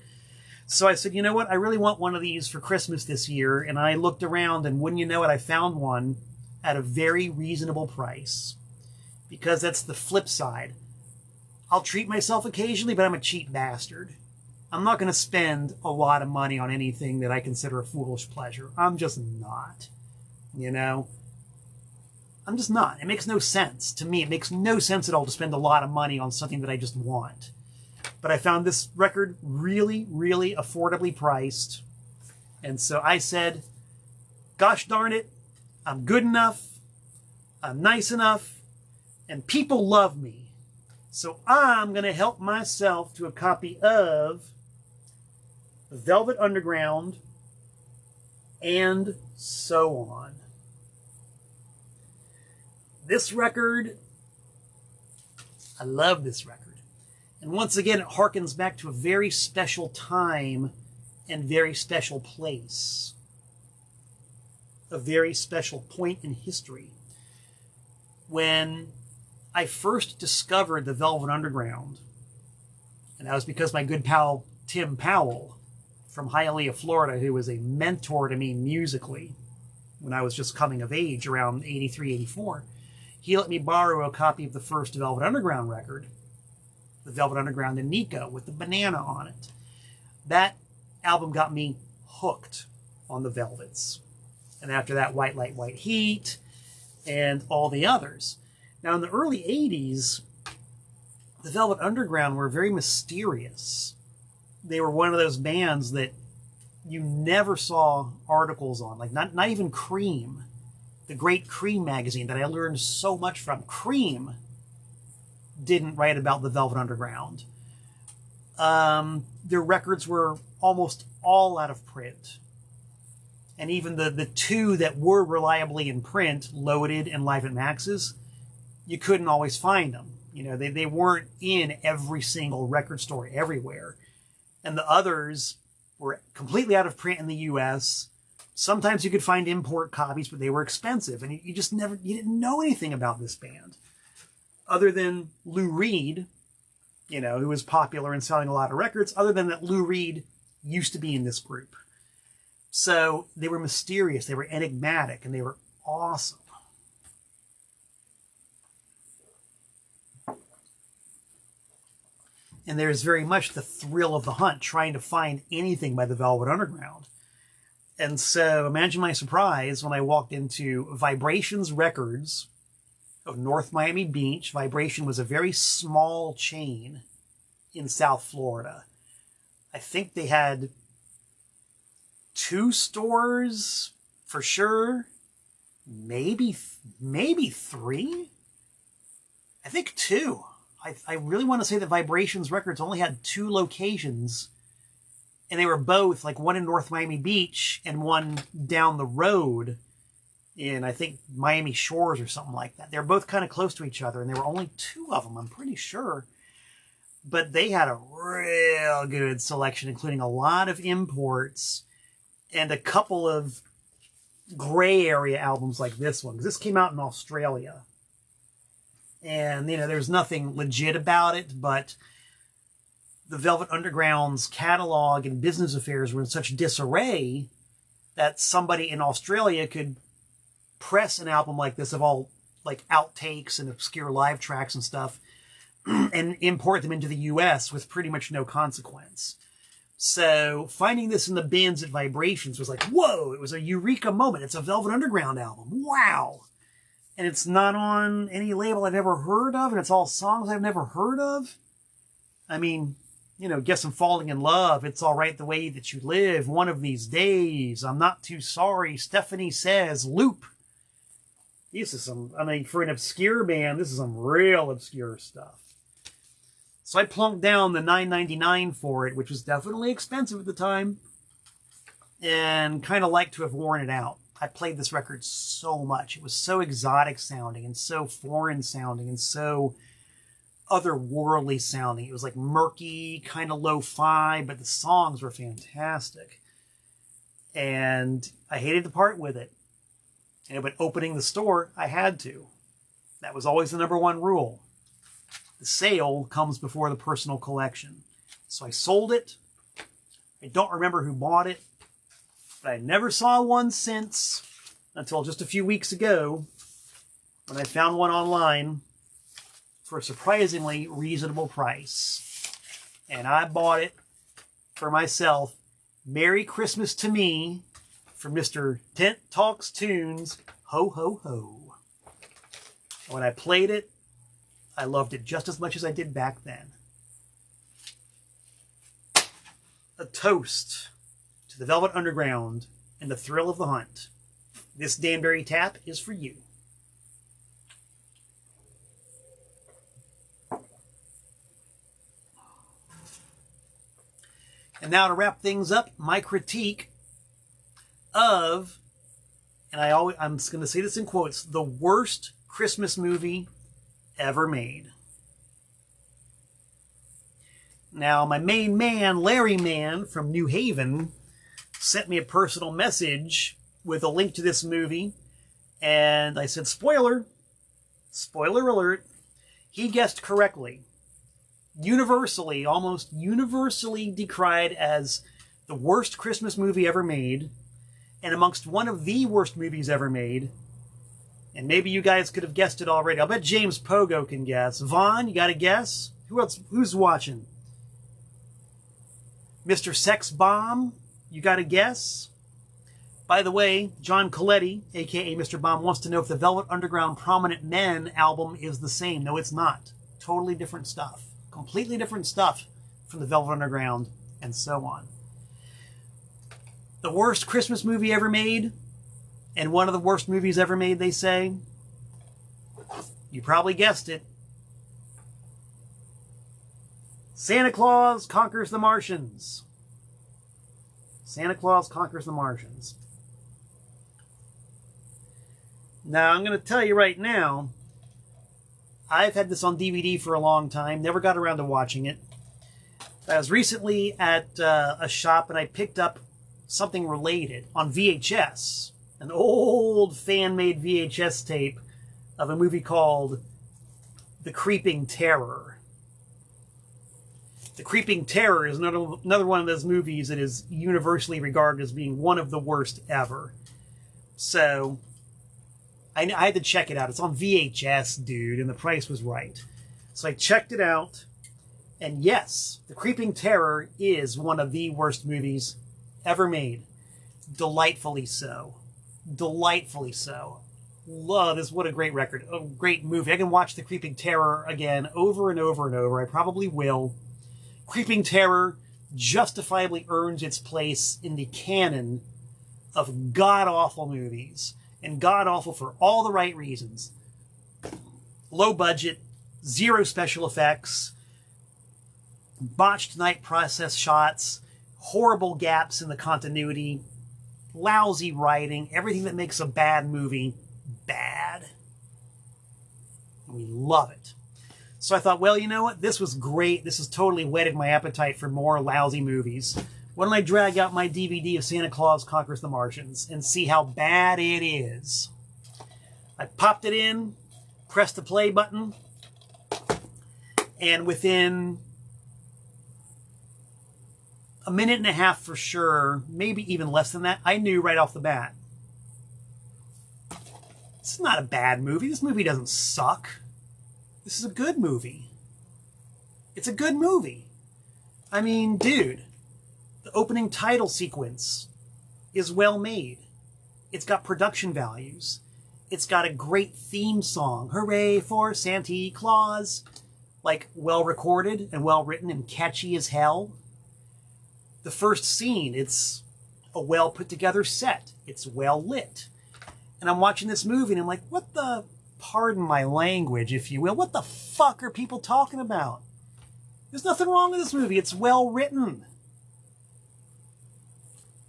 So I said, you know what, I really want one of these for Christmas this year. And I looked around and wouldn't you know it, I found one at a very reasonable price. Because that's the flip side. I'll treat myself occasionally, but I'm a cheap bastard. I'm not going to spend a lot of money on anything that I consider a foolish pleasure. I'm just not. You know? I'm just not. It makes no sense. To me, it makes no sense at all to spend a lot of money on something that I just want. But I found this record really, really affordably priced. And so I said, gosh darn it, I'm good enough, I'm nice enough, and people love me. So I'm going to help myself to a copy of Velvet Underground and so on. This record, I love this record. And once again, it harkens back to a very special time and very special place. A very special point in history. When I first discovered the Velvet Underground, and that was because my good pal Tim Powell from Hialeah, Florida, who was a mentor to me musically when I was just coming of age around 83, 84, he let me borrow a copy of the first Velvet Underground record, the Velvet Underground and Nico, with the banana on it. That album got me hooked on the Velvets. And after that, White Light, White Heat, and all the others. Now, in the early 80s, the Velvet Underground were very mysterious. They were one of those bands that you never saw articles on. Like, not even Cream, the great Cream magazine that I learned so much from. Cream didn't write about the Velvet Underground. Their records were almost all out of print. And even the two that were reliably in print, Loaded and Live at Max's, you couldn't always find them. You know, they weren't in every single record store everywhere. And the others were completely out of print in the U.S. Sometimes you could find import copies, but they were expensive. And you just never, you didn't know anything about this band. Other than Lou Reed, you know, who was popular and selling a lot of records, other than that Lou Reed used to be in this group. So they were mysterious, they were enigmatic, and they were awesome. And there's very much the thrill of the hunt, trying to find anything by the Velvet Underground. And so imagine my surprise when I walked into Vibrations Records of North Miami Beach. Vibration was a very small chain in South Florida. I think they had 2 stores for sure. Maybe 3. I think 2. I really want to say that Vibrations Records only had 2 locations, and they were both, like, one in North Miami Beach and one down the road in, I think, Miami Shores or something like that. They were both kind of close to each other, and there were only 2 of them, I'm pretty sure. But they had a real good selection, including a lot of imports and a couple of gray area albums like this one. 'Cause this came out in Australia. And, you know, there's nothing legit about it, but the Velvet Underground's catalog and business affairs were in such disarray that somebody in Australia could press an album like this of all, like, outtakes and obscure live tracks and stuff and import them into the US with pretty much no consequence. So finding this in the bins at Vibrations was like, whoa, it was a eureka moment. It's a Velvet Underground album. Wow. And it's not on any label I've ever heard of, and it's all songs I've never heard of. I mean, you know, Guess I'm Falling in Love, It's All Right the Way That You Live, One of These Days, I'm Not Too Sorry, Stephanie Says, Loop. This is some, I mean, for an obscure band, this is some real obscure stuff. So I plunked down the $9.99 for it, which was definitely expensive at the time, and kind of like to have worn it out. I played this record so much. It was so exotic sounding and so foreign sounding and so otherworldly sounding. It was like murky, kind of lo-fi, but the songs were fantastic. And I hated to part with it. And but opening the store, I had to. That was always the #1 rule. The sale comes before the personal collection. So I sold it. I don't remember who bought it, but I never saw one since until just a few weeks ago when I found one online for a surprisingly reasonable price. And I bought it for myself. Merry Christmas to me from Mr. Tent Talks Tunes, Ho Ho Ho. And when I played it, I loved it just as much as I did back then. A toast to the Velvet Underground and the thrill of the hunt. This Danbury tap is for you. And now to wrap things up, my critique of, and I'm just going to say this in quotes, the worst Christmas movie ever made. Now, my main man, Larry Man from New Haven, sent me a personal message with a link to this movie, and I said, spoiler alert, he guessed correctly. Universally, almost universally decried as the worst Christmas movie ever made, and amongst one of the worst movies ever made. And maybe you guys could have guessed it already. I'll bet James Pogo can guess. Vaughn, you got a guess? Who else? Who's watching? Mr. Sex Bomb, you got a guess? By the way, John Coletti, a.k.a. Mr. Bomb, wants to know if the Velvet Underground Prominent Men album is the same. No, it's not. Totally different stuff. Completely different stuff from the Velvet Underground, and so on. The worst Christmas movie ever made, and one of the worst movies ever made, they say. You probably guessed it. Santa Claus Conquers the Martians. Santa Claus Conquers the Martians. Now, I'm going to tell you right now, I've had this on DVD for a long time, never got around to watching it. I was recently at a shop and I picked up something related on VHS, an old fan-made VHS tape of a movie called The Creeping Terror. The Creeping Terror is another one of those movies that is universally regarded as being one of the worst ever. So I had to check it out. It's on VHS, dude, and the price was right. So I checked it out, and yes, The Creeping Terror is one of the worst movies ever made. Delightfully so. Delightfully so. Love this. What a great record. A great movie. I can watch The Creeping Terror again over and over and over. I probably will. Creeping Terror, justifiably earns its place in the canon of god-awful movies. And god-awful for all the right reasons. Low budget, zero special effects, botched night process shots, horrible gaps in the continuity, lousy writing, everything that makes a bad movie bad. And we love it. So I thought, well, you know what? This was great. This has totally whetted my appetite for more lousy movies. Why don't I drag out my DVD of Santa Claus Conquers the Martians and see how bad it is? I popped it in, pressed the play button, and within a minute and a half for sure, maybe even less than that, I knew right off the bat. This is not a bad movie. This movie doesn't suck. This is a good movie. It's a good movie. I mean, dude, the opening title sequence is well made. It's got production values. It's got a great theme song. Hooray for Santa Claus. Like, well recorded and well written and catchy as hell. The first scene, it's a well put together set. It's well lit. And I'm watching this movie and I'm like, what the, pardon my language, if you will, what the fuck are people talking about? There's nothing wrong with this movie. It's well written.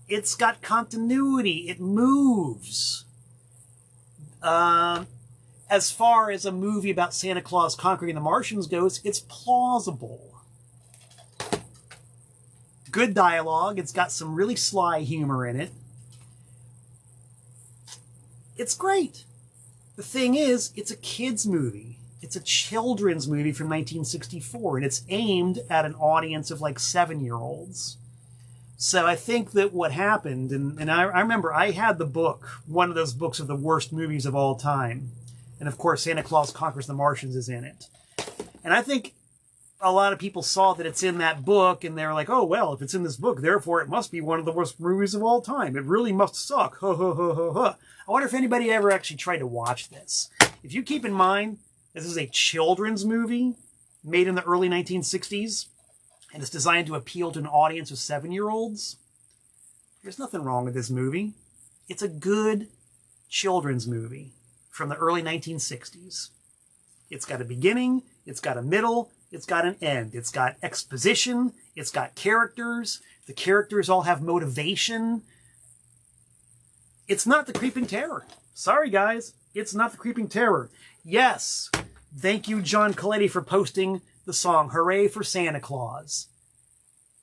It's got continuity. It moves. As far as a movie about Santa Claus conquering the Martians goes, it's plausible. Good dialogue. It's got some really sly humor in it. It's great. The thing is, it's a kid's movie. It's a children's movie from 1964, and it's aimed at an audience of like 7-year-olds. So I think that what happened, and I remember I had the book, one of those books of the worst movies of all time. And of course, Santa Claus Conquers the Martians is in it. And I think a lot of people saw that it's in that book, and they're like, oh, well, if it's in this book, therefore it must be one of the worst movies of all time. It really must suck. Ha, ha, ha, ha, ha. I wonder if anybody ever actually tried to watch this. If you keep in mind, this is a children's movie made in the early 1960s, and it's designed to appeal to an audience of 7-year-olds. There's nothing wrong with this movie. It's a good children's movie from the early 1960s. It's got a beginning, it's got a middle, it's got an end. It's got exposition, it's got characters. The characters all have motivation. It's not the Creeping Terror. Sorry, guys. It's not the Creeping Terror. Yes, thank you, John Coletti, for posting the song Hooray for Santa Claus.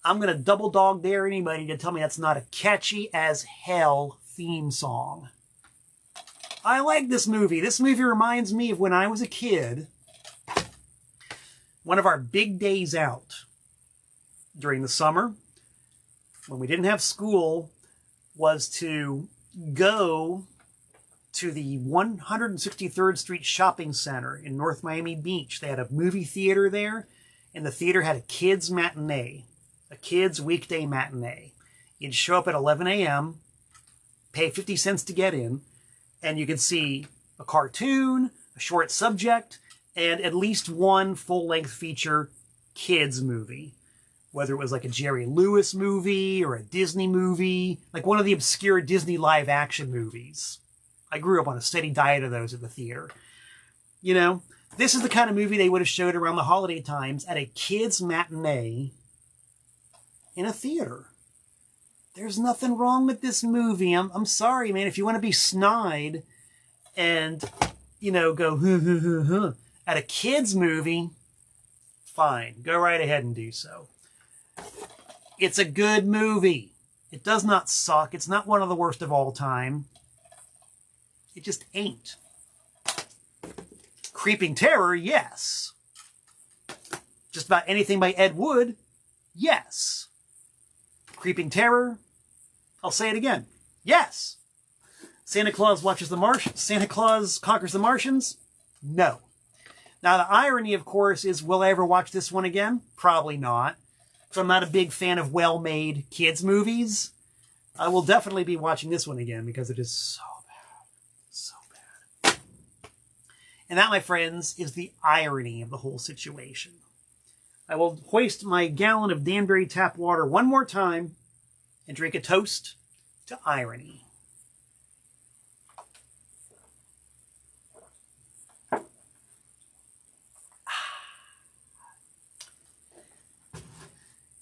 I'm going to double dog dare anybody to tell me that's not a catchy as hell theme song. I like this movie. This movie reminds me of when I was a kid. One of our big days out during the summer, when we didn't have school, was to go to the 163rd Street Shopping Center in North Miami Beach. They had a movie theater there, and the theater had a kids' matinee, a kids' weekday matinee. You'd show up at 11 a.m., pay 50 cents to get in, and you could see a cartoon, a short subject, and at least one full-length feature kids movie. Whether it was like a Jerry Lewis movie or a Disney movie, like one of the obscure Disney live-action movies. I grew up on a steady diet of those at the theater. You know, this is the kind of movie they would have showed around the holiday times at a kids' matinee in a theater. There's nothing wrong with this movie. I'm sorry, man. If you want to be snide and, you know, go at a kids' movie, fine. Go right ahead and do so. It's a good movie. It does not suck. It's not one of the worst of all time. It just ain't. Creeping Terror, yes. Just about anything by Ed Wood, yes. Creeping Terror, I'll say it again, yes. Santa Claus Santa Claus Conquers the Martians, no. Now the irony, of course, is will I ever watch this one again? Probably not. So I'm not a big fan of well-made kids movies. I will definitely be watching this one again because it is so bad. So bad. And that, my friends, is the irony of the whole situation. I will hoist my gallon of Danbury tap water one more time and drink a toast to irony.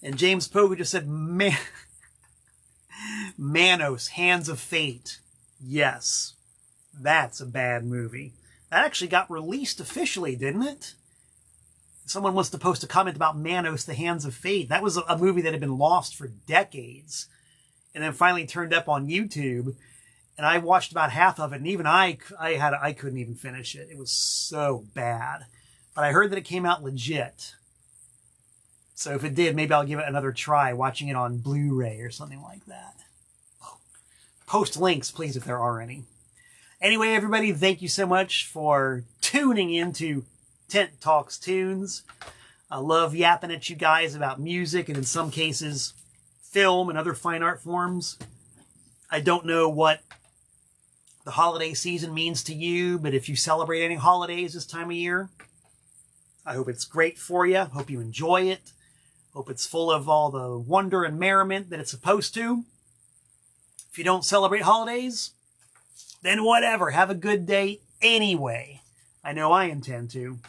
And James Pogue just said, Manos, Hands of Fate. Yes, that's a bad movie. That actually got released officially, didn't it? Someone wants to post a comment about Manos, the Hands of Fate. That was a movie that had been lost for decades and then finally turned up on YouTube. And I watched about half of it, and even I couldn't even finish it. It was so bad. But I heard that it came out legit. So if it did, maybe I'll give it another try, watching it on Blu-ray or something like that. Post links, please, if there are any. Anyway, everybody, thank you so much for tuning into Tent Talks Tunes. I love yapping at you guys about music and in some cases film and other fine art forms. I don't know what the holiday season means to you, but if you celebrate any holidays this time of year, I hope it's great for you. Hope you enjoy it. Hope it's full of all the wonder and merriment that it's supposed to. If you don't celebrate holidays, then whatever. Have a good day anyway. I know I intend to.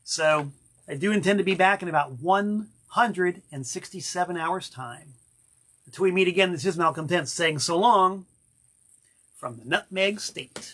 So I do intend to be back in about 167 hours' time. Until we meet again, this is Malcolm Tent saying so long from the Nutmeg State.